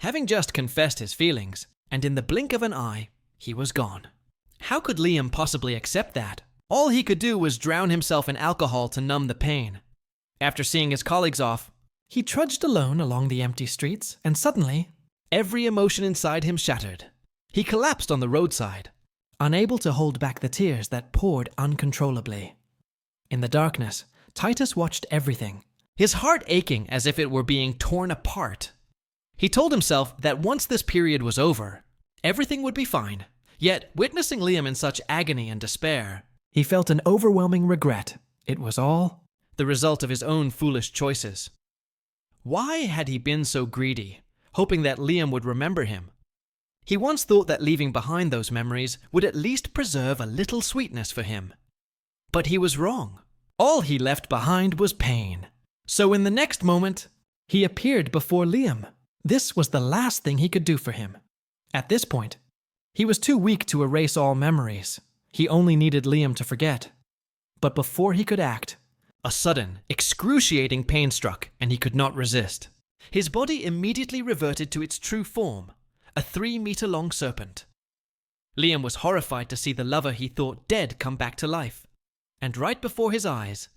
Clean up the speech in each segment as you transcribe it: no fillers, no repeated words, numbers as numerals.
Having just confessed his feelings, and in the blink of an eye, he was gone. How could Liam possibly accept that? All he could do was drown himself in alcohol to numb the pain. After seeing his colleagues off, he trudged alone along the empty streets, and suddenly, every emotion inside him shattered. He collapsed on the roadside, unable to hold back the tears that poured uncontrollably. In the darkness, Titus watched everything, his heart aching as if it were being torn apart. He told himself that once this period was over, everything would be fine. Yet, witnessing Liam in such agony and despair, he felt an overwhelming regret. It was all the result of his own foolish choices. Why had he been so greedy, hoping that Liam would remember him? He once thought that leaving behind those memories would at least preserve a little sweetness for him. But he was wrong. All he left behind was pain. So in the next moment, he appeared before Liam. This was the last thing he could do for him. At this point, he was too weak to erase all memories. He only needed Liam to forget. But before he could act, a sudden, excruciating pain struck, and he could not resist. His body immediately reverted to its true form, a 3-meter-long serpent. Liam was horrified to see the lover he thought dead come back to life, and right before his eyes,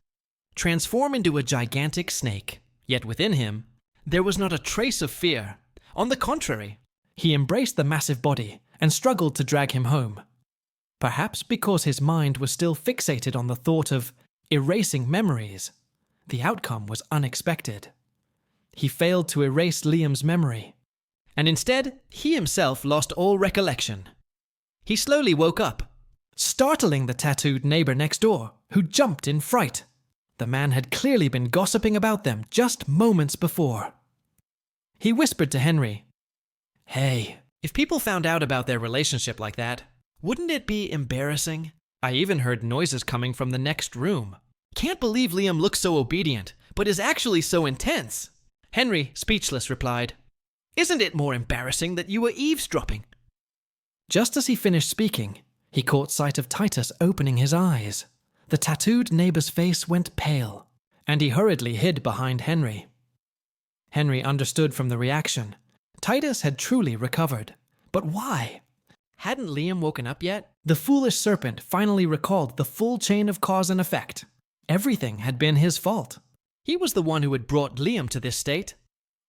transform into a gigantic snake. Yet within him, there was not a trace of fear. On the contrary, he embraced the massive body and struggled to drag him home. Perhaps because his mind was still fixated on the thought of erasing memories, the outcome was unexpected. He failed to erase Liam's memory, and instead, he himself lost all recollection. He slowly woke up, startling the tattooed neighbor next door, who jumped in fright. The man had clearly been gossiping about them just moments before. He whispered to Henry, "Hey, if people found out about their relationship like that, wouldn't it be embarrassing? I even heard noises coming from the next room. Can't believe Liam looks so obedient, but is actually so intense." Henry, speechless, replied, "Isn't it more embarrassing that you were eavesdropping?" Just as he finished speaking, he caught sight of Titus opening his eyes. The tattooed neighbor's face went pale, and he hurriedly hid behind Henry. Henry understood from the reaction. Titus had truly recovered. But why? Hadn't Liam woken up yet? The foolish serpent finally recalled the full chain of cause and effect. Everything had been his fault. He was the one who had brought Liam to this state.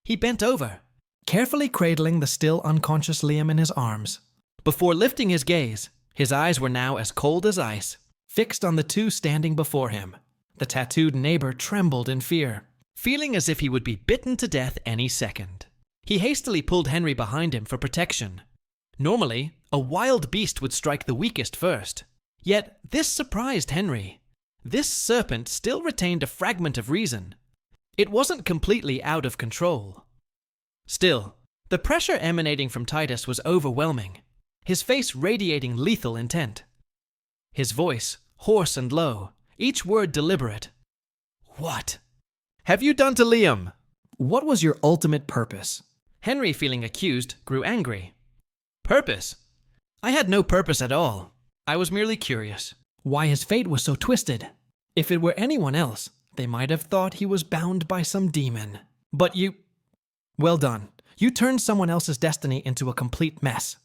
He bent over, carefully cradling the still unconscious Liam in his arms. Before lifting his gaze, his eyes were now as cold as ice, fixed on the two standing before him. The tattooed neighbor trembled in fear, feeling as if he would be bitten to death any second. He hastily pulled Henry behind him for protection. Normally, a wild beast would strike the weakest first. Yet this surprised Henry. This serpent still retained a fragment of reason. It wasn't completely out of control. Still, the pressure emanating from Titus was overwhelming, his face radiating lethal intent. His voice, hoarse and low, each word deliberate. "What have you done to Liam? What was your ultimate purpose?" Henry, feeling accused, grew angry. "Purpose? I had no purpose at all. I was merely curious." Why his fate was so twisted? If it were anyone else, they might have thought he was bound by some demon. But you... Well done. You turned someone else's destiny into a complete mess.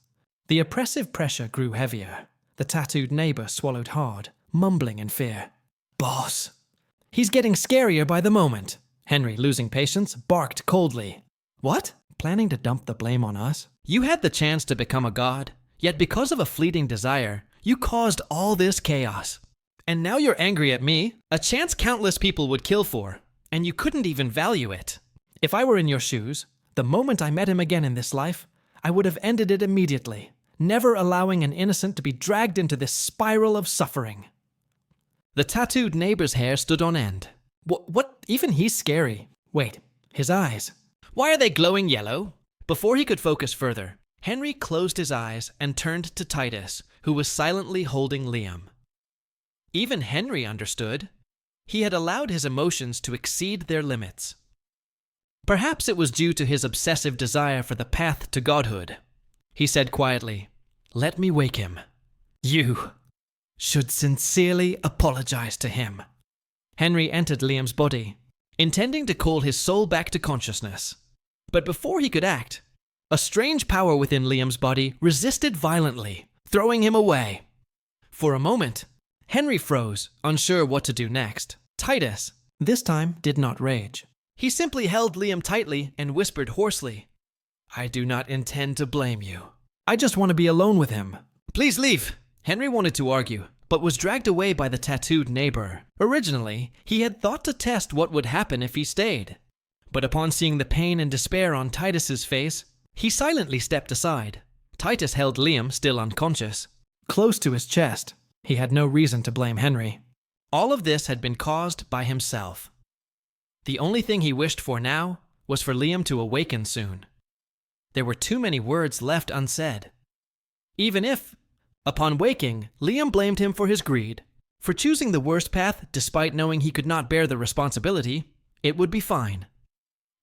The oppressive pressure grew heavier. The tattooed neighbor swallowed hard, mumbling in fear. "Boss." "He's getting scarier by the moment." Henry, losing patience, barked coldly. "What? Planning to dump the blame on us? You had the chance to become a god, yet because of a fleeting desire, you caused all this chaos. And now you're angry at me, a chance countless people would kill for, and you couldn't even value it. If I were in your shoes, the moment I met him again in this life, I would have ended it immediately, never allowing an innocent to be dragged into this spiral of suffering." The tattooed neighbor's hair stood on end. What? Even he's scary. Wait, his eyes. Why are they glowing yellow? Before he could focus further, Henry closed his eyes and turned to Titus, who was silently holding Liam. Even Henry understood. He had allowed his emotions to exceed their limits. Perhaps it was due to his obsessive desire for the path to godhood. He said quietly, "Let me wake him. You should sincerely apologize to him." Henry entered Liam's body, intending to call his soul back to consciousness. But before he could act, A strange power within Liam's body resisted violently, throwing him away. For a moment, Henry froze, unsure what to do next. Titus, this time, did not rage. He simply held Liam tightly and whispered hoarsely, "I do not intend to blame you. I just want to be alone with him. Please leave." Henry wanted to argue, but was dragged away by the tattooed neighbor. Originally, he had thought to test what would happen if he stayed. But upon seeing the pain and despair on Titus's face, he silently stepped aside. Titus held Liam, still unconscious, close to his chest. He had no reason to blame Henry. All of this had been caused by himself. The only thing he wished for now was for Liam to awaken soon. There were too many words left unsaid. Even if, upon waking, Liam blamed him for his greed, for choosing the worst path despite knowing he could not bear the responsibility, it would be fine.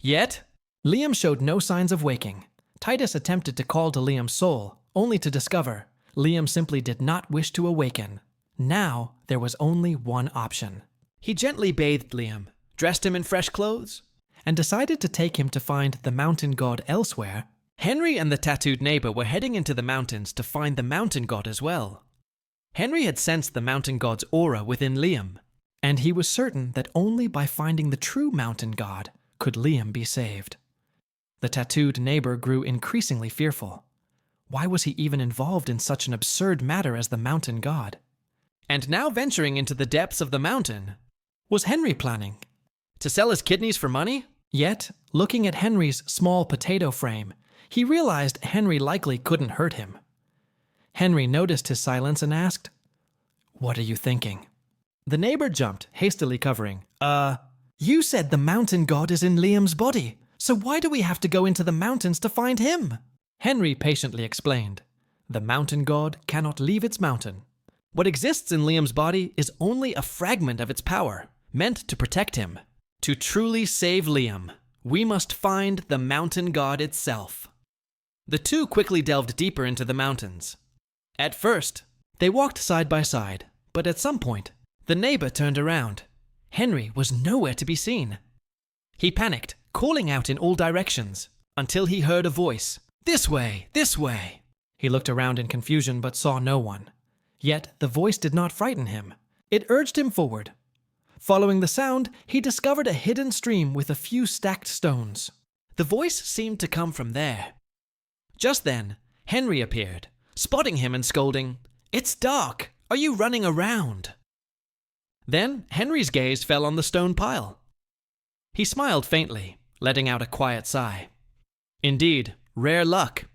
Yet, Liam showed no signs of waking. Titus attempted to call to Liam's soul, only to discover Liam simply did not wish to awaken. Now, there was only one option. He gently bathed Liam, dressed him in fresh clothes, and decided to take him to find the mountain god elsewhere. Henry and the tattooed neighbor were heading into the mountains to find the mountain god as well. Henry had sensed the mountain god's aura within Liam, and he was certain that only by finding the true mountain god could Liam be saved. The tattooed neighbor grew increasingly fearful. Why was he even involved in such an absurd matter as the mountain god? And now venturing into the depths of the mountain, was Henry planning to sell his kidneys for money? Yet, looking at Henry's small potato frame, he realized Henry likely couldn't hurt him. Henry noticed his silence and asked, "What are you thinking?" The neighbor jumped, hastily covering. You said the mountain god is in Liam's body, so why do we have to go into the mountains to find him?" Henry patiently explained, "The mountain god cannot leave its mountain. What exists in Liam's body is only a fragment of its power, meant to protect him. To truly save Liam, we must find the mountain god itself." The two quickly delved deeper into the mountains. At first, they walked side by side, but at some point, the neighbor turned around. Henry was nowhere to be seen. He panicked, calling out in all directions, until he heard a voice. "This way, this way." He looked around in confusion but saw no one. Yet the voice did not frighten him. It urged him forward. Following the sound, he discovered a hidden stream with a few stacked stones. The voice seemed to come from there. Just then, Henry appeared, spotting him and scolding, "It's dark! Are you running around?" Then Henry's gaze fell on the stone pile. He smiled faintly, letting out a quiet sigh. Indeed, rare luck.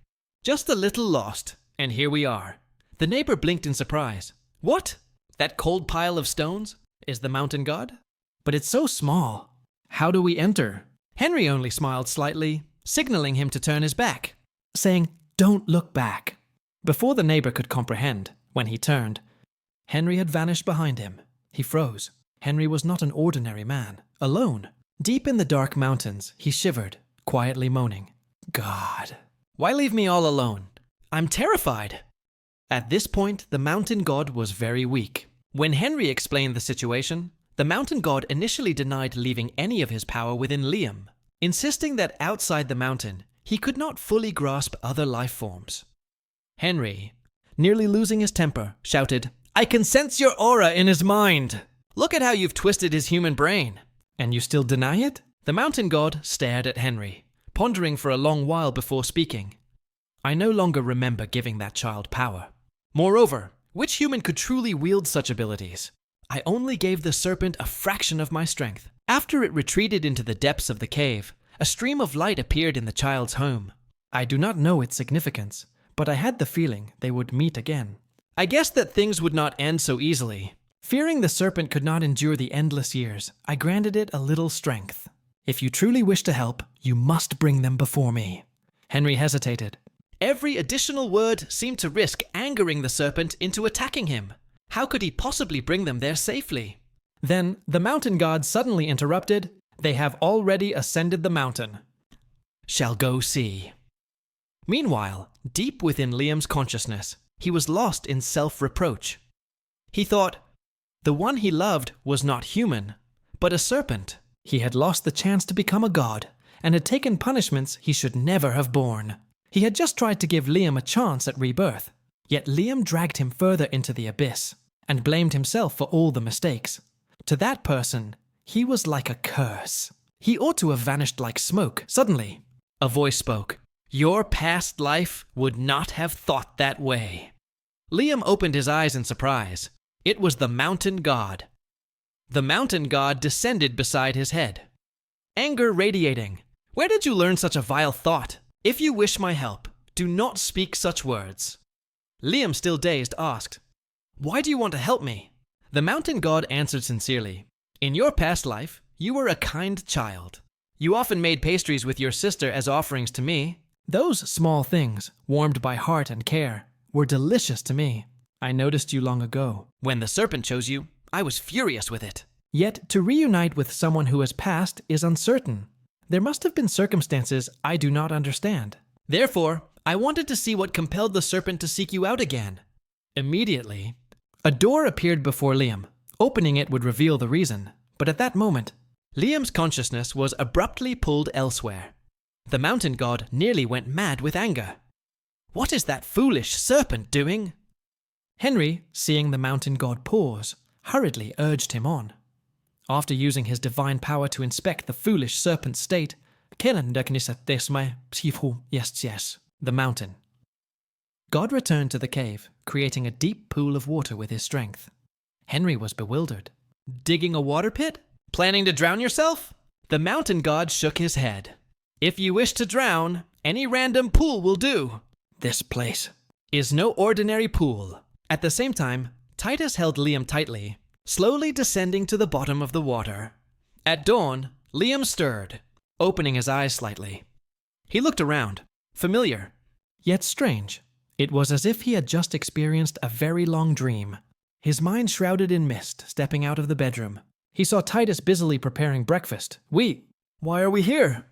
Just a little lost, and here we are. The neighbor blinked in surprise. "What? That cold pile of stones is the mountain god? But it's so small. How do we enter?" Henry only smiled slightly, signaling him to turn his back, saying, "Don't look back." Before the neighbor could comprehend, when he turned, Henry had vanished behind him. He froze. Henry was not an ordinary man, alone. Deep in the dark mountains, he shivered, quietly moaning, "God, why leave me all alone? I'm terrified." At this point, the mountain god was very weak. When Henry explained the situation, the mountain god initially denied leaving any of his power within Liam, insisting that outside the mountain, he could not fully grasp other life forms. Henry, nearly losing his temper, shouted, "I can sense your aura in his mind! Look at how you've twisted his human brain!" "And you still deny it?" The mountain god stared at Henry, pondering for a long while before speaking. "I no longer remember giving that child power. Moreover, which human could truly wield such abilities? I only gave the serpent a fraction of my strength. After it retreated into the depths of the cave, a stream of light appeared in the child's home. I do not know its significance, but I had the feeling they would meet again. I guessed that things would not end so easily. Fearing the serpent could not endure the endless years, I granted it a little strength. If you truly wish to help, you must bring them before me." Henry hesitated. Every additional word seemed to risk angering the serpent into attacking him. How could he possibly bring them there safely? Then the mountain god suddenly interrupted, "They have already ascended the mountain. Shall go see." Meanwhile, deep within Liam's consciousness, he was lost in self-reproach. He thought, the one he loved was not human, but a serpent. He had lost the chance to become a god, and had taken punishments he should never have borne. He had just tried to give Liam a chance at rebirth, yet Liam dragged him further into the abyss and blamed himself for all the mistakes. To that person, he was like a curse. He ought to have vanished like smoke. Suddenly, a voice spoke. "Your past life would not have thought that way." Liam opened his eyes in surprise. It was the mountain god. The mountain god descended beside his head, anger radiating. "Where did you learn such a vile thought? If you wish my help, do not speak such words." Liam, still dazed, asked, "Why do you want to help me?" The mountain god answered sincerely, "In your past life, you were a kind child. You often made pastries with your sister as offerings to me. Those small things, warmed by heart and care, were delicious to me. I noticed you long ago. When the serpent chose you, I was furious with it. Yet to reunite with someone who has passed is uncertain. There must have been circumstances I do not understand. Therefore, I wanted to see what compelled the serpent to seek you out again." Immediately, a door appeared before Liam. Opening it would reveal the reason, but at that moment, Liam's consciousness was abruptly pulled elsewhere. The mountain god nearly went mad with anger. "What is that foolish serpent doing?" Henry, seeing the mountain god pause, hurriedly urged him on. After using his divine power to inspect the foolish serpent's state, the mountain. God returned to the cave, creating a deep pool of water with his strength. Henry was bewildered. "Digging a water pit? Planning to drown yourself?" The mountain god shook his head. "If you wish to drown, any random pool will do. This place is no ordinary pool." At the same time, Titus held Liam tightly, slowly descending to the bottom of the water. At dawn, Liam stirred, opening his eyes slightly. He looked around, familiar, yet strange. It was as if he had just experienced a very long dream. His mind shrouded in mist, stepping out of the bedroom. He saw Titus busily preparing breakfast. Why are we here?"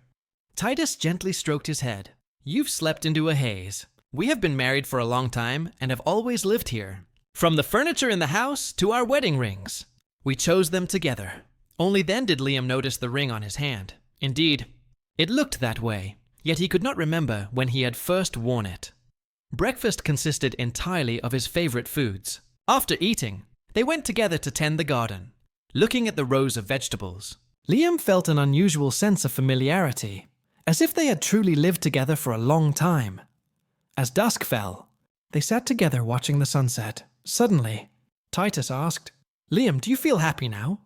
Titus gently stroked his head. "You've slept into a haze. We have been married for a long time and have always lived here. From the furniture in the house to our wedding rings. We chose them together." Only then did Liam notice the ring on his hand. Indeed, it looked that way, yet he could not remember when he had first worn it. Breakfast consisted entirely of his favorite foods. After eating, they went together to tend the garden, looking at the rows of vegetables. Liam felt an unusual sense of familiarity, as if they had truly lived together for a long time. As dusk fell, they sat together watching the sunset. Suddenly, Titus asked, "Liam, do you feel happy now?"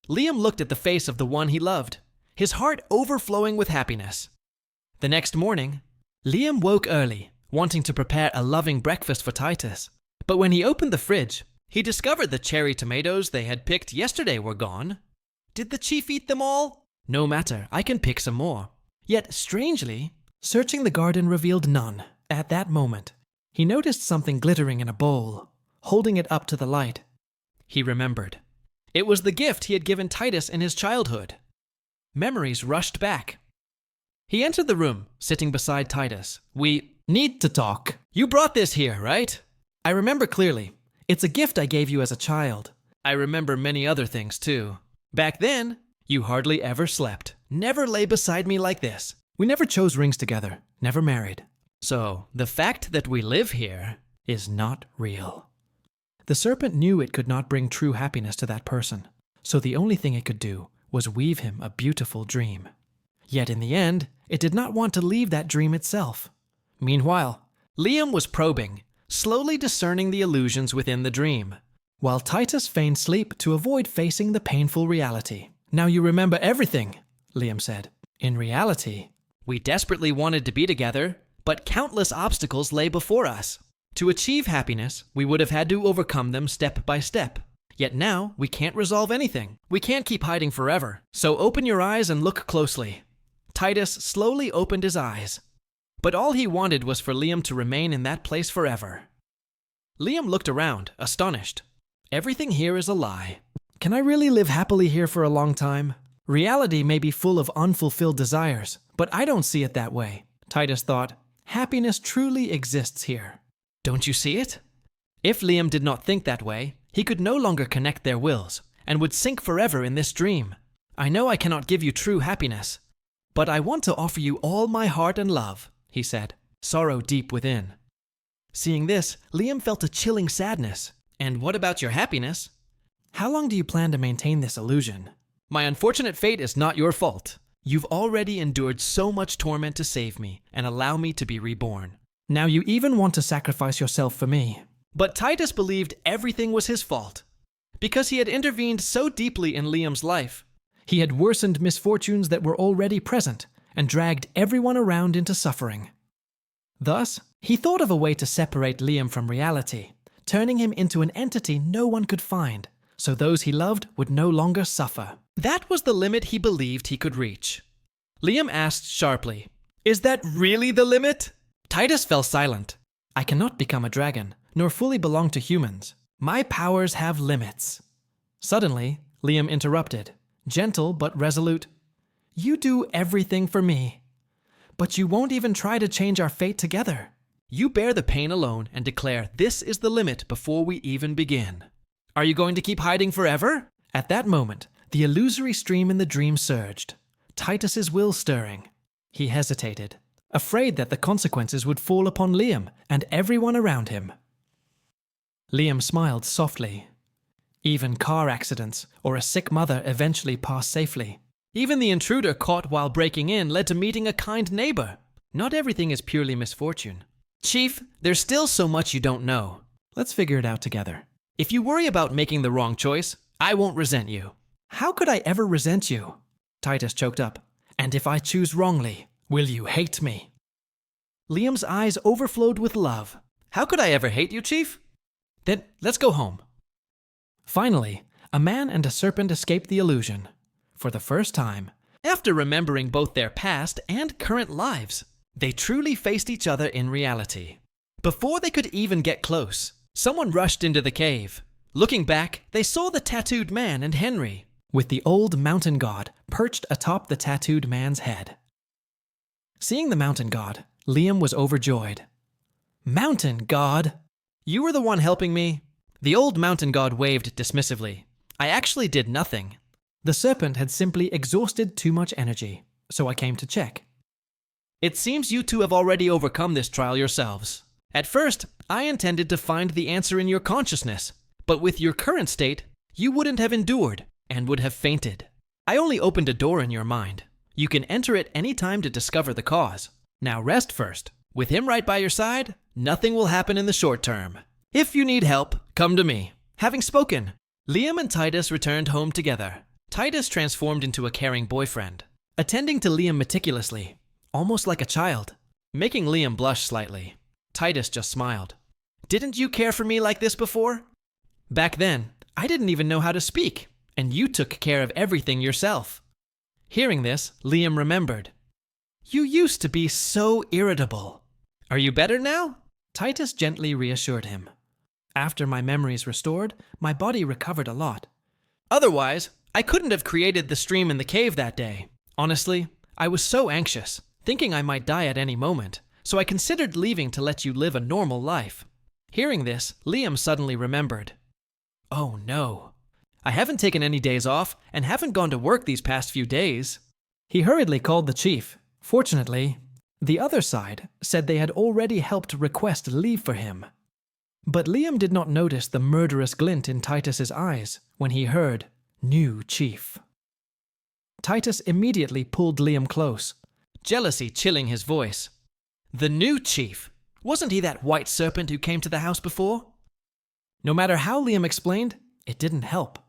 Liam looked at the face of the one he loved, his heart overflowing with happiness. The next morning, Liam woke early, wanting to prepare a loving breakfast for Titus. But when he opened the fridge, he discovered the cherry tomatoes they had picked yesterday were gone. Did the chief eat them all? No matter, I can pick some more. Yet, strangely, searching the garden revealed none. At that moment, he noticed something glittering in a bowl, holding it up to the light. He remembered. It was the gift he had given Titus in his childhood. Memories rushed back. He entered the room, sitting beside Titus. "We need to talk. You brought this here, right?" "I remember clearly. It's a gift I gave you as a child." "I remember many other things, too. Back then, you hardly ever slept. Never lay beside me like this. We never chose rings together, never married. So, the fact that we live here is not real." The serpent knew it could not bring true happiness to that person, so the only thing it could do was weave him a beautiful dream. Yet in the end, it did not want to leave that dream itself. Meanwhile, Liam was probing, slowly discerning the illusions within the dream, while Titus feigned sleep to avoid facing the painful reality. "Now you remember everything," Liam said. "In reality, we desperately wanted to be together, but countless obstacles lay before us. To achieve happiness, we would have had to overcome them step by step. Yet now, we can't resolve anything. We can't keep hiding forever. So open your eyes and look closely." Titus slowly opened his eyes, but all he wanted was for Liam to remain in that place forever. Liam looked around, astonished. Everything here is a lie. Can I really live happily here for a long time? Reality may be full of unfulfilled desires, but I don't see it that way. Titus thought, happiness truly exists here. Don't you see it? If Liam did not think that way, he could no longer connect their wills, and would sink forever in this dream. I know I cannot give you true happiness, but I want to offer you all my heart and love, he said. sorrow deep within. Seeing this, Liam felt a chilling sadness. And what about your happiness? How long do you plan to maintain this illusion? My unfortunate fate is not your fault. You've already endured so much torment to save me and allow me to be reborn. Now you even want to sacrifice yourself for me. But Titus believed everything was his fault. Because he had intervened so deeply in Liam's life, he had worsened misfortunes that were already present and dragged everyone around into suffering. Thus, he thought of a way to separate Liam from reality, turning him into an entity no one could find, so those he loved would no longer suffer. That was the limit he believed he could reach. Liam asked sharply, "Is that really the limit?" Titus fell silent. "I cannot become a dragon, nor fully belong to humans. My powers have limits." Suddenly, Liam interrupted, gentle but resolute. "You do everything for me, but you won't even try to change our fate together. You bear the pain alone and declare this is the limit before we even begin. Are you going to keep hiding forever?" At that moment, the illusory stream in the dream surged, Titus's will stirring. He hesitated, afraid that the consequences would fall upon Liam and everyone around him. Liam smiled softly. Even car accidents or a sick mother eventually pass safely. Even the intruder caught while breaking in led to meeting a kind neighbor. Not everything is purely misfortune. Chief, there's still so much you don't know. Let's figure it out together. If you worry about making the wrong choice, I won't resent you. How could I ever resent you? Titus choked up. And if I choose wrongly, will you hate me? Liam's eyes overflowed with love. How could I ever hate you, Chief? Then let's go home. Finally, a man and a serpent escaped the illusion. For the first time, after remembering both their past and current lives, they truly faced each other in reality. Before they could even get close, someone rushed into the cave. Looking back, they saw the tattooed man and Henry, with the old mountain god perched atop the tattooed man's head. Seeing the mountain god, Liam was overjoyed. "Mountain god! You were the one helping me?" The old mountain god waved dismissively. "I actually did nothing. The serpent had simply exhausted too much energy, so I came to check." "It seems you two have already overcome this trial yourselves. At first, I intended to find the answer in your consciousness, but with your current state, you wouldn't have endured and would have fainted. I only opened a door in your mind. You can enter it any time to discover the cause. Now rest first. With him right by your side, nothing will happen in the short term. If you need help, come to me." Having spoken, Liam and Titus returned home together. Titus transformed into a caring boyfriend, attending to Liam meticulously, almost like a child, making Liam blush slightly. Titus just smiled. "Didn't you care for me like this before? Back then, I didn't even know how to speak, and you took care of everything yourself." Hearing this, Liam remembered. "You used to be so irritable. Are you better now?" Titus gently reassured him. "After my memories restored, my body recovered a lot. Otherwise, I couldn't have created the stream in the cave that day. Honestly, I was so anxious, thinking I might die at any moment, so I considered leaving to let you live a normal life." Hearing this, Liam suddenly remembered. "Oh no. I haven't taken any days off and haven't gone to work these past few days." He hurriedly called the chief. Fortunately, the other side said they had already helped request leave for him. But Liam did not notice the murderous glint in Titus's eyes when he heard, "New chief." Titus immediately pulled Liam close, jealousy chilling his voice. "The new chief? Wasn't he that white serpent who came to the house before?" No matter how Liam explained, it didn't help.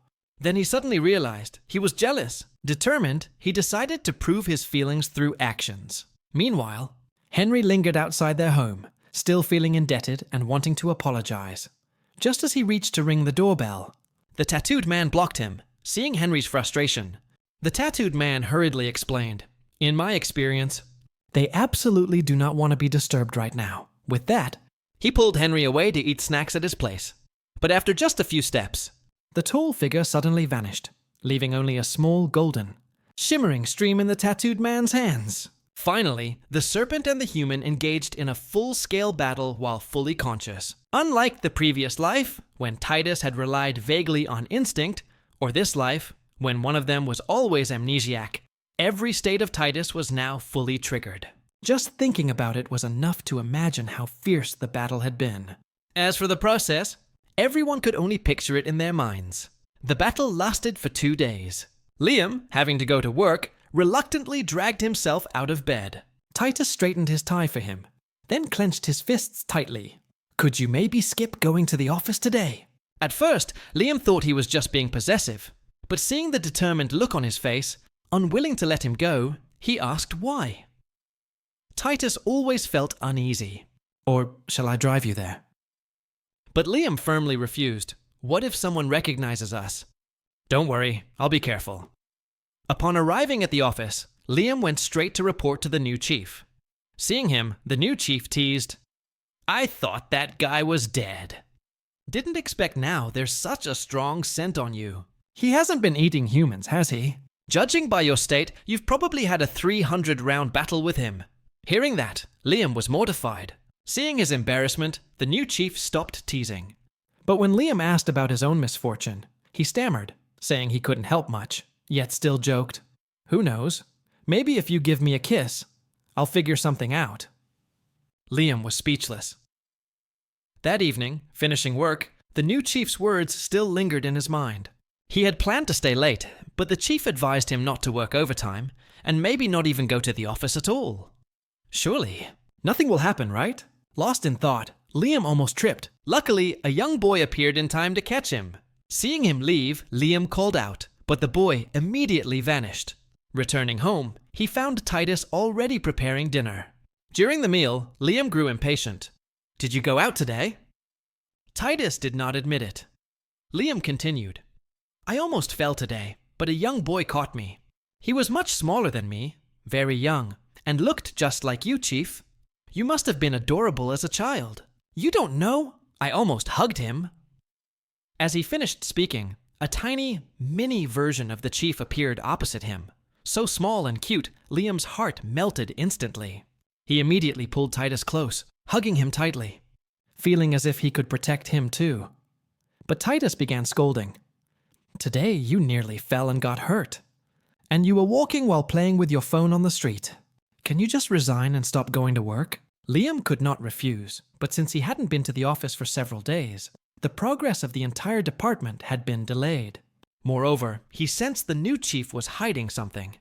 Then he suddenly realized he was jealous. Determined, he decided to prove his feelings through actions. Meanwhile, Henry lingered outside their home, still feeling indebted and wanting to apologize. Just as he reached to ring the doorbell, the tattooed man blocked him. Seeing Henry's frustration, the tattooed man hurriedly explained, "In my experience, they absolutely do not want to be disturbed right now." With that, he pulled Henry away to eat snacks at his place. But after just a few steps, the tall figure suddenly vanished, leaving only a small golden, shimmering stream in the tattooed man's hands. Finally, the serpent and the human engaged in a full-scale battle while fully conscious. Unlike the previous life, when Titus had relied vaguely on instinct, or this life, when one of them was always amnesiac, every state of Titus was now fully triggered. Just thinking about it was enough to imagine how fierce the battle had been. As for the process, everyone could only picture it in their minds. The battle lasted for 2 days. Liam, having to go to work, reluctantly dragged himself out of bed. Titus straightened his tie for him, then clenched his fists tightly. Could you maybe skip going to the office today? At first, Liam thought he was just being possessive, but seeing the determined look on his face, unwilling to let him go, he asked why. Titus always felt uneasy. Or shall I drive you there? But Liam firmly refused. What if someone recognizes us? Don't worry, I'll be careful. Upon arriving at the office, Liam went straight to report to the new chief. Seeing him, the new chief teased, I thought that guy was dead. Didn't expect now, there's such a strong scent on you. He hasn't been eating humans, has he? Judging by your state, you've probably had a 300-round battle with him. Hearing that, Liam was mortified. Seeing his embarrassment, the new chief stopped teasing. But when Liam asked about his own misfortune, he stammered, saying he couldn't help much, yet still joked, Who knows? Maybe if you give me a kiss, I'll figure something out. Liam was speechless. That evening, finishing work, the new chief's words still lingered in his mind. He had planned to stay late, but the chief advised him not to work overtime, and maybe not even go to the office at all. Surely, nothing will happen, right? Lost in thought, Liam almost tripped. Luckily, a young boy appeared in time to catch him. Seeing him leave, Liam called out, but the boy immediately vanished. Returning home, he found Titus already preparing dinner. During the meal, Liam grew impatient. Did you go out today? Titus did not admit it. Liam continued. I almost fell today, but a young boy caught me. He was much smaller than me, very young, and looked just like you, Chief. You must have been adorable as a child. You don't know? I almost hugged him. As he finished speaking, a tiny, mini version of the chief appeared opposite him. So small and cute, Liam's heart melted instantly. He immediately pulled Titus close, hugging him tightly, feeling as if he could protect him too. But Titus began scolding. Today you nearly fell and got hurt. And you were walking while playing with your phone on the street. Can you just resign and stop going to work? Liam could not refuse, but since he hadn't been to the office for several days, the progress of the entire department had been delayed. Moreover, he sensed the new chief was hiding something.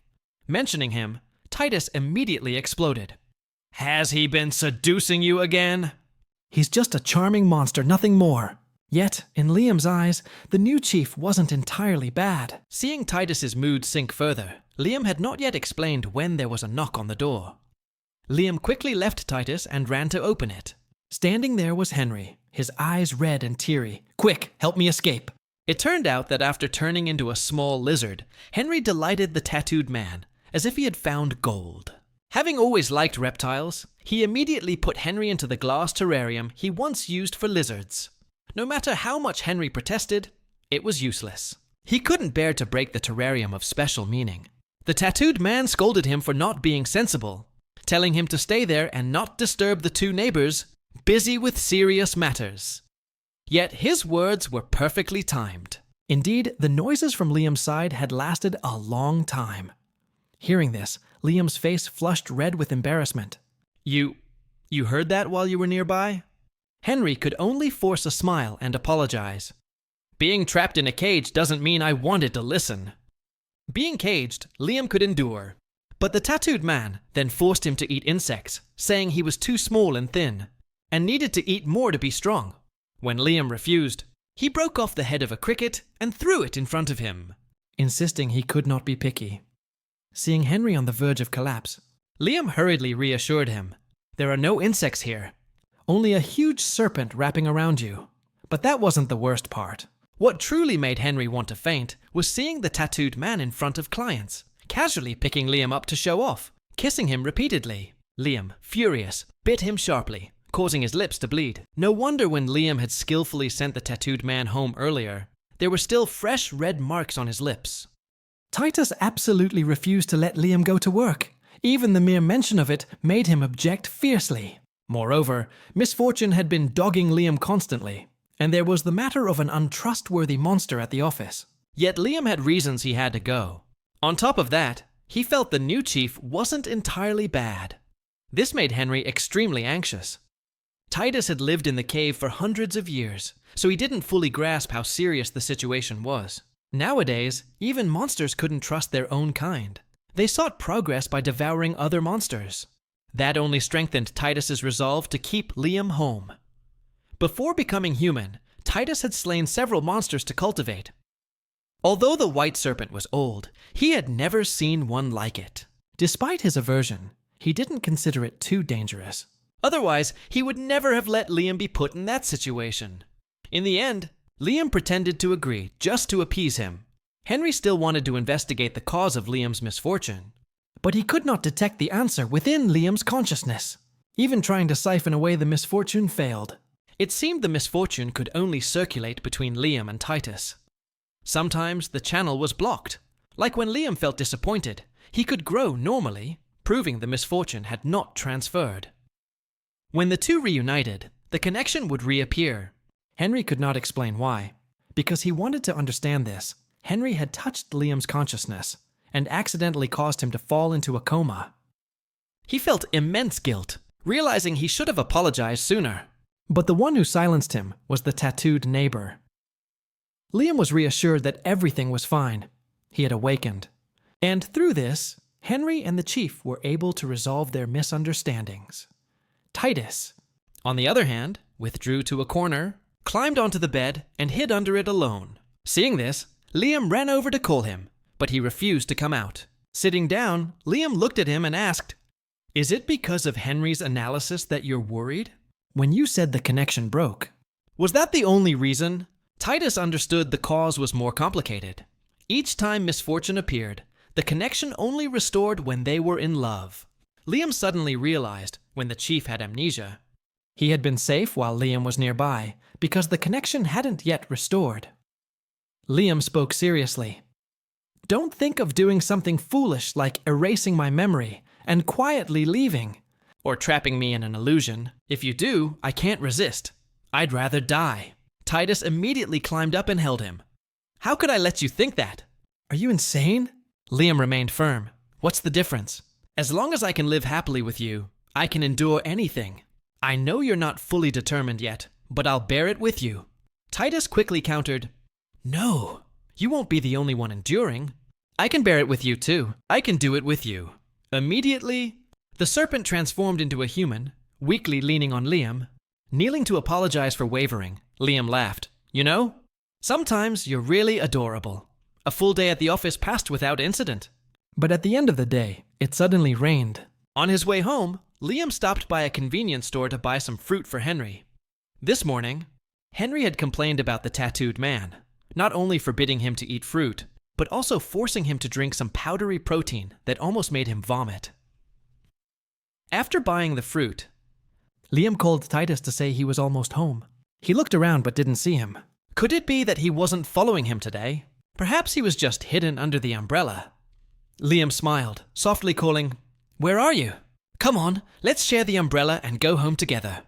Mentioning him, Titus immediately exploded. Has he been seducing you again? He's just a charming monster, nothing more. Yet, in Liam's eyes, the new chief wasn't entirely bad. Seeing Titus's mood sink further, Liam had not yet explained when there was a knock on the door. Liam quickly left Titus and ran to open it. Standing there was Henry, his eyes red and teary. Quick, help me escape. It turned out that after turning into a small lizard, Henry delighted the tattooed man, as if he had found gold. Having always liked reptiles, he immediately put Henry into the glass terrarium he once used for lizards. No matter how much Henry protested, it was useless. He couldn't bear to break the terrarium of special meaning. The tattooed man scolded him for not being sensible, telling him to stay there and not disturb the two neighbors, busy with serious matters. Yet his words were perfectly timed. Indeed, the noises from Liam's side had lasted a long time. Hearing this, Liam's face flushed red with embarrassment. You heard that while you were nearby? Henry could only force a smile and apologize. Being trapped in a cage doesn't mean I wanted to listen. Being caged, Liam could endure. But the tattooed man then forced him to eat insects, saying he was too small and thin, and needed to eat more to be strong. When Liam refused, he broke off the head of a cricket and threw it in front of him, insisting he could not be picky. Seeing Henry on the verge of collapse, Liam hurriedly reassured him. There are no insects here, only a huge serpent wrapping around you. But that wasn't the worst part. What truly made Henry want to faint was seeing the tattooed man in front of clients, casually picking Liam up to show off, kissing him repeatedly. Liam, furious, bit him sharply, causing his lips to bleed. No wonder when Liam had skillfully sent the tattooed man home earlier, there were still fresh red marks on his lips. Titus absolutely refused to let Liam go to work. Even the mere mention of it made him object fiercely. Moreover, misfortune had been dogging Liam constantly, and there was the matter of an untrustworthy monster at the office. Yet Liam had reasons he had to go. On top of that, he felt the new chief wasn't entirely bad. This made Henry extremely anxious. Titus had lived in the cave for hundreds of years, so he didn't fully grasp how serious the situation was. Nowadays, even monsters couldn't trust their own kind. They sought progress by devouring other monsters. That only strengthened Titus's resolve to keep Liam home. Before becoming human, Titus had slain several monsters to cultivate. Although the white serpent was old, he had never seen one like it. Despite his aversion, he didn't consider it too dangerous. Otherwise, he would never have let Liam be put in that situation. In the end, Liam pretended to agree just to appease him. Henry still wanted to investigate the cause of Liam's misfortune, but he could not detect the answer within Liam's consciousness. Even trying to siphon away the misfortune failed. It seemed the misfortune could only circulate between Liam and Titus. Sometimes the channel was blocked. Like when Liam felt disappointed, he could grow normally, proving the misfortune had not transferred. When the two reunited, the connection would reappear. Henry could not explain why. Because he wanted to understand this, Henry had touched Liam's consciousness and accidentally caused him to fall into a coma. He felt immense guilt, realizing he should have apologized sooner. But the one who silenced him was the tattooed neighbor. Liam was reassured that everything was fine. He had awakened. And through this, Henry and the chief were able to resolve their misunderstandings. Titus, on the other hand, withdrew to a corner, climbed onto the bed, and hid under it alone. Seeing this, Liam ran over to call him, but he refused to come out. Sitting down, Liam looked at him and asked, "Is it because of Henry's analysis that you're worried? When you said the connection broke, was that the only reason?" Titus understood the cause was more complicated. Each time misfortune appeared, the connection only restored when they were in love. Liam suddenly realized, when the chief had amnesia, he had been safe while Liam was nearby, because the connection hadn't yet restored. Liam spoke seriously. "Don't think of doing something foolish like erasing my memory and quietly leaving, or trapping me in an illusion. If you do, I can't resist. I'd rather die." Titus immediately climbed up and held him. "How could I let you think that? Are you insane?" Liam remained firm. "What's the difference? As long as I can live happily with you, I can endure anything. I know you're not fully determined yet, but I'll bear it with you." Titus quickly countered, "No, you won't be the only one enduring. I can bear it with you too. I can do it with you." Immediately, the serpent transformed into a human, weakly leaning on Liam. Kneeling to apologize for wavering, Liam laughed. "You know, sometimes you're really adorable." A full day at the office passed without incident. But at the end of the day, it suddenly rained. On his way home, Liam stopped by a convenience store to buy some fruit for Henry. This morning, Henry had complained about the tattooed man, not only forbidding him to eat fruit, but also forcing him to drink some powdery protein that almost made him vomit. After buying the fruit, Liam called Titus to say he was almost home. He looked around but didn't see him. Could it be that he wasn't following him today? Perhaps he was just hidden under the umbrella. Liam smiled, softly calling, "Where are you? Come on, let's share the umbrella and go home together."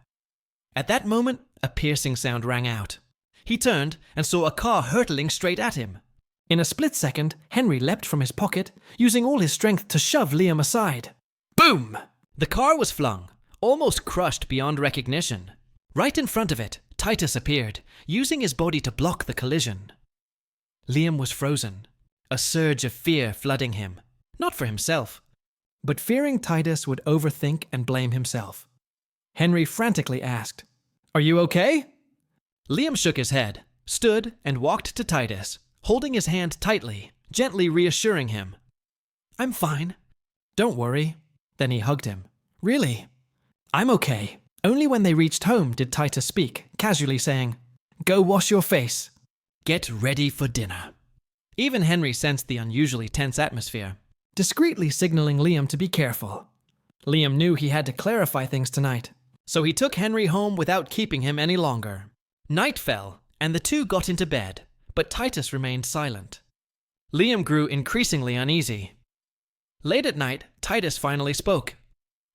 At that moment, a piercing sound rang out. He turned and saw a car hurtling straight at him. In a split second, Henry leapt from his pocket, using all his strength to shove Liam aside. Boom! The car was flung, almost crushed beyond recognition. Right in front of it, Titus appeared, using his body to block the collision. Liam was frozen, a surge of fear flooding him, not for himself, but fearing Titus would overthink and blame himself. Henry frantically asked, "Are you okay?" Liam shook his head, stood, and walked to Titus, holding his hand tightly, gently reassuring him. "I'm fine. Don't worry." Then he hugged him. "Really? I'm okay." Only when they reached home did Titus speak, casually saying, "Go wash your face. Get ready for dinner." Even Henry sensed the unusually tense atmosphere, discreetly signaling Liam to be careful. Liam knew he had to clarify things tonight, so he took Henry home without keeping him any longer. Night fell, and the two got into bed, but Titus remained silent. Liam grew increasingly uneasy. Late at night, Titus finally spoke.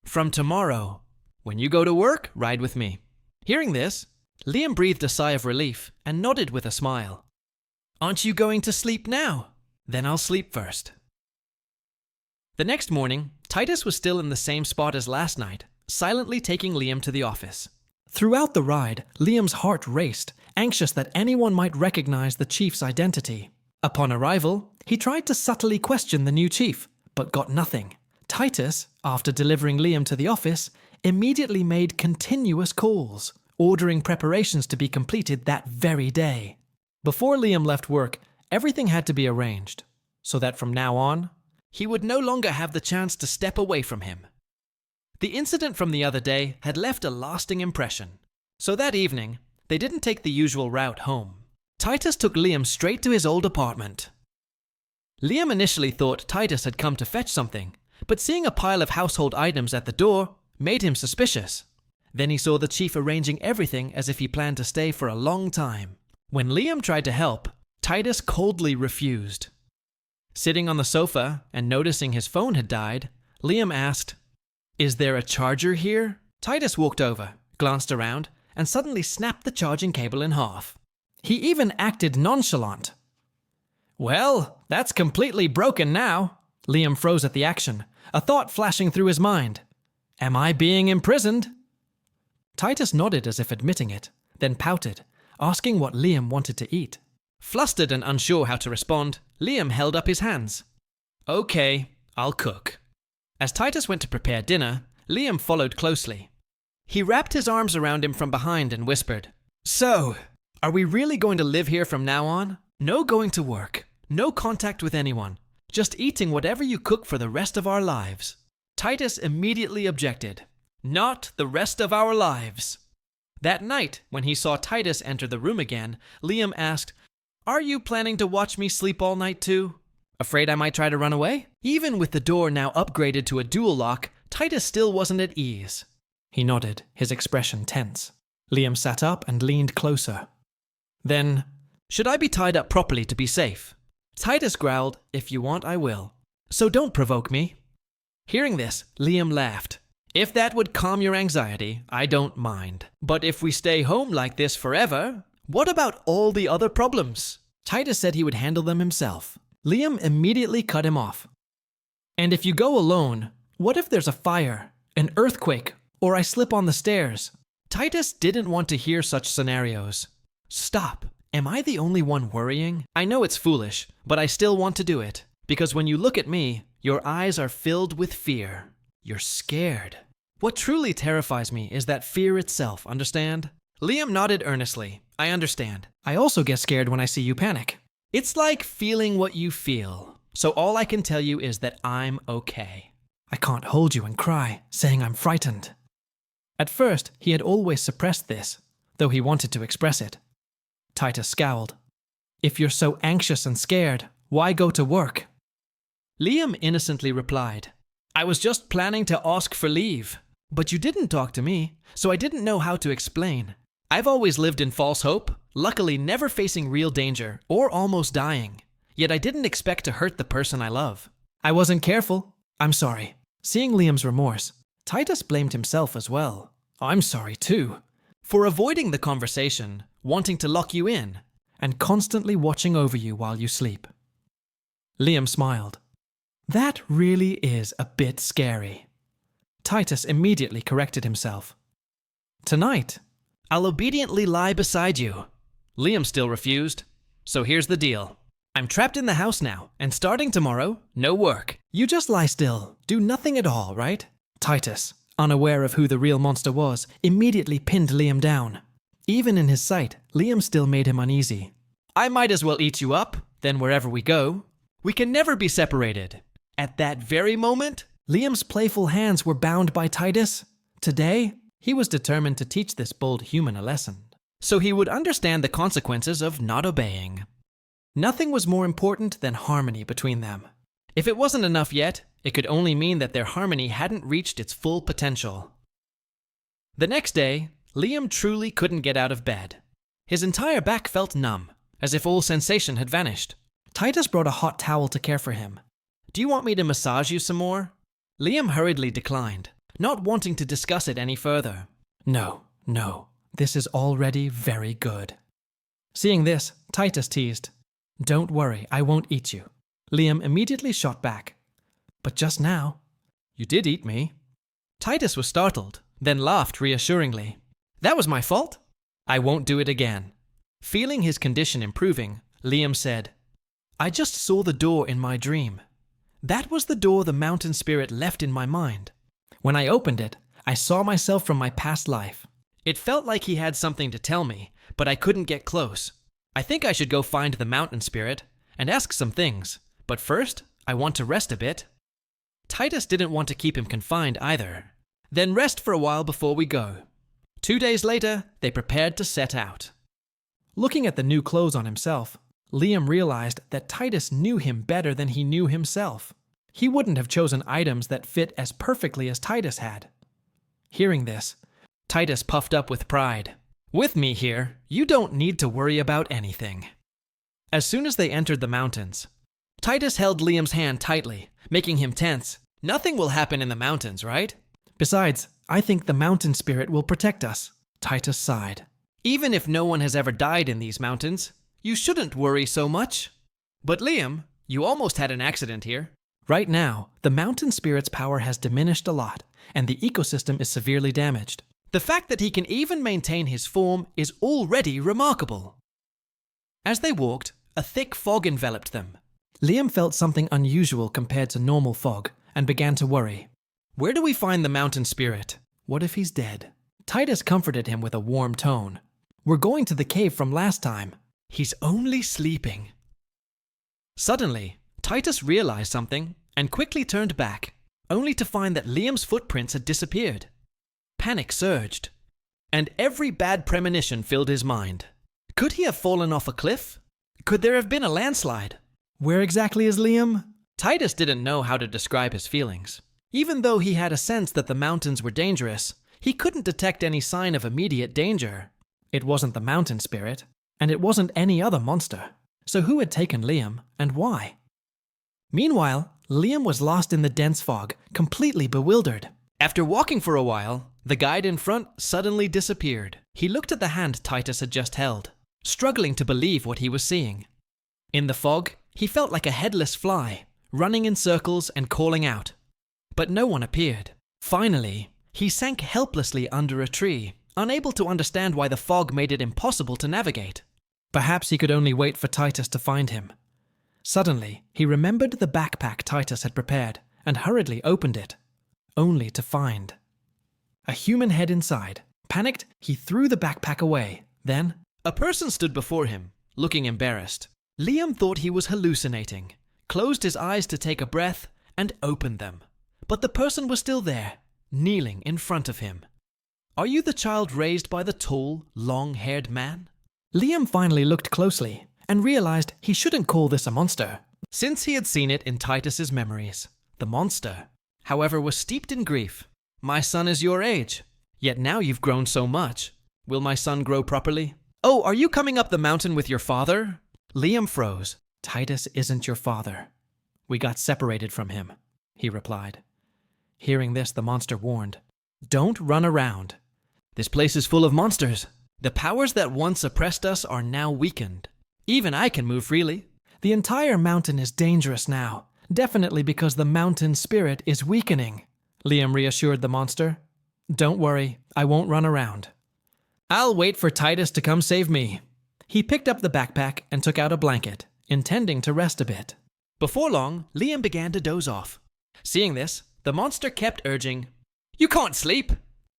"From tomorrow, when you go to work, ride with me." Hearing this, Liam breathed a sigh of relief and nodded with a smile. "Aren't you going to sleep now? Then I'll sleep first." The next morning, Titus was still in the same spot as last night, silently taking Liam to the office. Throughout the ride, Liam's heart raced, anxious that anyone might recognize the chief's identity. Upon arrival, he tried to subtly question the new chief, but got nothing. Titus, after delivering Liam to the office, immediately made continuous calls, ordering preparations to be completed that very day. Before Liam left work, everything had to be arranged, so that from now on, he would no longer have the chance to step away from him. The incident from the other day had left a lasting impression, so that evening, they didn't take the usual route home. Titus took Liam straight to his old apartment. Liam initially thought Titus had come to fetch something, but seeing a pile of household items at the door made him suspicious. Then he saw the chief arranging everything as if he planned to stay for a long time. When Liam tried to help, Titus coldly refused. Sitting on the sofa and noticing his phone had died, Liam asked, "Is there a charger here?" Titus walked over, glanced around, and suddenly snapped the charging cable in half. He even acted nonchalant. "Well, that's completely broken now." Liam froze at the action, a thought flashing through his mind. "Am I being imprisoned?" Titus nodded as if admitting it, then pouted, asking what Liam wanted to eat. Flustered and unsure how to respond, Liam held up his hands. "Okay, I'll cook." As Titus went to prepare dinner, Liam followed closely. He wrapped his arms around him from behind and whispered, "So, are we really going to live here from now on? No going to work, no contact with anyone, just eating whatever you cook for the rest of our lives." Titus immediately objected. "Not the rest of our lives." That night, when he saw Titus enter the room again, Liam asked, "Are you planning to watch me sleep all night too? Afraid I might try to run away?" Even with the door now upgraded to a dual lock, Titus still wasn't at ease. He nodded, his expression tense. Liam sat up and leaned closer. Then, "Should I be tied up properly to be safe?" Titus growled, "If you want, I will. So don't provoke me." Hearing this, Liam laughed. "If that would calm your anxiety, I don't mind. But if we stay home like this forever, what about all the other problems?" Titus said he would handle them himself. Liam immediately cut him off. "And if you go alone, what if there's a fire, an earthquake, or I slip on the stairs?" Titus didn't want to hear such scenarios. "Stop. Am I the only one worrying? I know it's foolish, but I still want to do it. Because when you look at me, your eyes are filled with fear. You're scared. What truly terrifies me is that fear itself, understand?" Liam nodded earnestly. "I understand. I also get scared when I see you panic. It's like feeling what you feel. So all I can tell you is that I'm okay. I can't hold you and cry, saying I'm frightened." At first, he had always suppressed this, though he wanted to express it. Titus scowled. "If you're so anxious and scared, why go to work?" Liam innocently replied, "I was just planning to ask for leave. But you didn't talk to me, so I didn't know how to explain. I've always lived in false hope, luckily never facing real danger or almost dying. Yet I didn't expect to hurt the person I love. I wasn't careful. I'm sorry." Seeing Liam's remorse, Titus blamed himself as well. "I'm sorry too." For avoiding the conversation, wanting to lock you in, and constantly watching over you while you sleep. Liam smiled. "That really is a bit scary." Titus immediately corrected himself. "Tonight, I'll obediently lie beside you." Liam still refused. "So here's the deal. I'm trapped in the house now, and starting tomorrow, no work. You just lie still, do nothing at all, right?" Titus, unaware of who the real monster was, immediately pinned Liam down. Even in his sight, Liam still made him uneasy. "I might as well eat you up, then wherever we go. We can never be separated." At that very moment, Liam's playful hands were bound by Titus. Today, he was determined to teach this bold human a lesson, so he would understand the consequences of not obeying. Nothing was more important than harmony between them. If it wasn't enough yet, it could only mean that their harmony hadn't reached its full potential. The next day, Liam truly couldn't get out of bed. His entire back felt numb, as if all sensation had vanished. Titus brought a hot towel to care for him. "Do you want me to massage you some more?" Liam hurriedly declined, not wanting to discuss it any further. No, this is already very good." Seeing this, Titus teased, "Don't worry, I won't eat you." Liam immediately shot back. "But just now, You did eat me. Titus was startled, then laughed reassuringly. That was my fault? I won't do it again. Feeling his condition improving, Liam said, I just saw the door in my dream. That was the door the mountain spirit left in my mind. When I opened it, I saw myself from my past life. It felt like he had something to tell me, but I couldn't get close. I think I should go find the mountain spirit and ask some things, but first, I want to rest a bit. Titus didn't want to keep him confined either. Then rest for a while before we go. 2 days later, they prepared to set out. Looking at the new clothes on himself, Liam realized that Titus knew him better than he knew himself. He wouldn't have chosen items that fit as perfectly as Titus had. Hearing this, Titus puffed up with pride. With me here, you don't need to worry about anything. As soon as they entered the mountains, Titus held Liam's hand tightly, making him tense. Nothing will happen in the mountains, right? Besides, I think the mountain spirit will protect us, Titus sighed. Even if no one has ever died in these mountains, you shouldn't worry so much. But Liam, you almost had an accident here. Right now, the mountain spirit's power has diminished a lot, and the ecosystem is severely damaged. The fact that he can even maintain his form is already remarkable. As they walked, a thick fog enveloped them. Liam felt something unusual compared to normal fog and began to worry. Where do we find the mountain spirit? What if he's dead? Titus comforted him with a warm tone. We're going to the cave from last time. He's only sleeping. Suddenly, Titus realized something and quickly turned back, only to find that Liam's footprints had disappeared. Panic surged, and every bad premonition filled his mind. Could he have fallen off a cliff? Could there have been a landslide? Where exactly is Liam? Titus didn't know how to describe his feelings. Even though he had a sense that the mountains were dangerous, he couldn't detect any sign of immediate danger. It wasn't the mountain spirit, and it wasn't any other monster. So who had taken Liam, and why? Meanwhile, Liam was lost in the dense fog, completely bewildered. After walking for a while, the guide in front suddenly disappeared. He looked at the hand Titus had just held, struggling to believe what he was seeing. In the fog, he felt like a headless fly, running in circles and calling out. But no one appeared. Finally, he sank helplessly under a tree, unable to understand why the fog made it impossible to navigate. Perhaps he could only wait for Titus to find him. Suddenly, he remembered the backpack Titus had prepared and hurriedly opened it, only to find a human head inside. Panicked, he threw the backpack away. Then, a person stood before him, looking embarrassed. Liam thought he was hallucinating, closed his eyes to take a breath, and opened them. But the person was still there, kneeling in front of him. Are you the child raised by the tall, long-haired man? Liam finally looked closely and realized he shouldn't call this a monster, since he had seen it in Titus's memories. The monster, however, was steeped in grief. My son is your age, yet now you've grown so much. Will my son grow properly? Oh, are you coming up the mountain with your father? Liam froze. Titus isn't your father. We got separated from him, he replied. Hearing this, the monster warned, Don't run around. This place is full of monsters. The powers that once oppressed us are now weakened. Even I can move freely. The entire mountain is dangerous now, definitely because the mountain spirit is weakening, Liam reassured the monster. Don't worry, I won't run around. I'll wait for Titus to come save me. He picked up the backpack and took out a blanket, intending to rest a bit. Before long, Liam began to doze off. Seeing this, the monster kept urging, You can't sleep!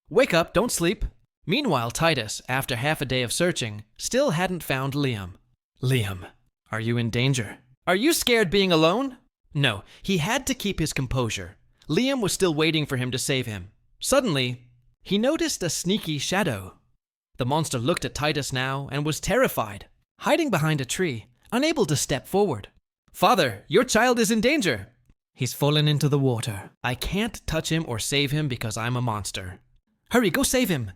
Wake up, don't sleep! Meanwhile, Titus, after half a day of searching, still hadn't found Liam. Liam, are you in danger? Are you scared being alone? No, he had to keep his composure. Liam was still waiting for him to save him. Suddenly, he noticed a sneaky shadow. The monster looked at Titus now and was terrified, hiding behind a tree, unable to step forward. Father, your child is in danger. He's fallen into the water. I can't touch him or save him because I'm a monster. Hurry, go save him.